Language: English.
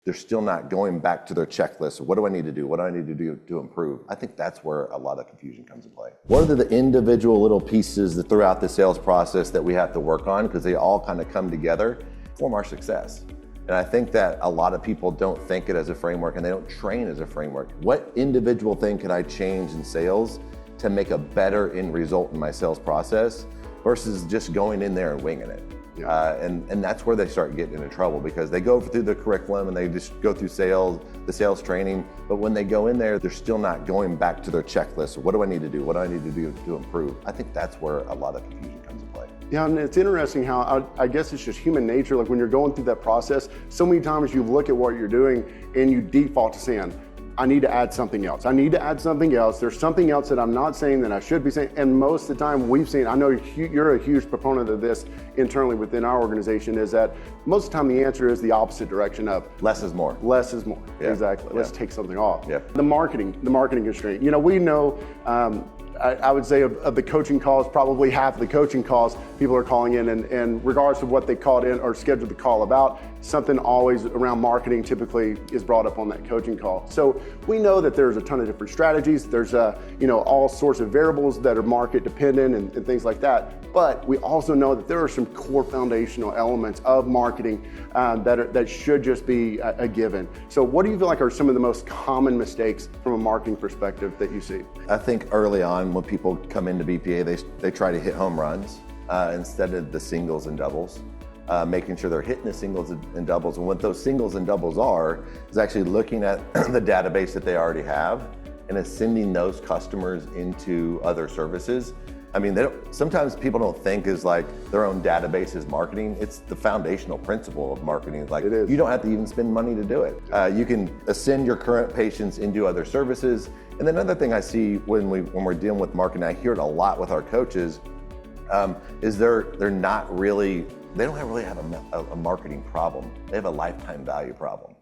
they're still not going back to their checklist. What do I need to do? What do I need to do to improve? I think that's where a lot of confusion comes into play. What are the individual little pieces that throughout the sales process that we have to work on, because they all kind of come together, form our success? And I think that a lot of people don't think it as a framework, and they don't train as a framework. What individual thing can I change in sales to make a better end result in my sales process versus just going in there and winging it? Yeah. And that's where they start getting into trouble, because they go through the curriculum and they just go through the sales training, but when they go in there, they're still not going back to their checklist. What do I need to do? What do I need to do to improve? I think that's where a lot of confusion comes into play. Yeah, and it's interesting how, I guess it's just human nature, like when you're going through that process, so many times you look at what you're doing and you default to saying, I need to add something else. I need to add something else. There's something else that I'm not saying that I should be saying. And most of the time we've seen, I know you're a huge proponent of this internally within our organization, is that most of the time the answer is the opposite direction of less is more. Less is more, yeah. Exactly. Yeah. Let's take something off. Yeah. The marketing constraint. We know, I would say of the coaching calls, probably half of the coaching calls, people are calling in, and regardless of what they called in or scheduled the call about, something always around marketing typically is brought up on that coaching call. So we know that there's a ton of different strategies. There's all sorts of variables that are market dependent and things like that. But we also know that there are some core foundational elements of marketing that should just be a given. So what do you feel like are some of the most common mistakes from a marketing perspective that you see? I think early on when people come into BPA, they try to hit home runs instead of the singles and doubles. Making sure they're hitting the singles and doubles. And what those singles and doubles are is actually looking at the database that they already have and is sending those customers into other services. I mean, sometimes people don't think is like their own database is marketing. It's the foundational principle of marketing. Like, it is. You don't have to even spend money to do it. You can send your current patients into other services. And then another thing I see when we're dealing with marketing, I hear it a lot with our coaches, is they don't really have a marketing problem. They have a lifetime value problem.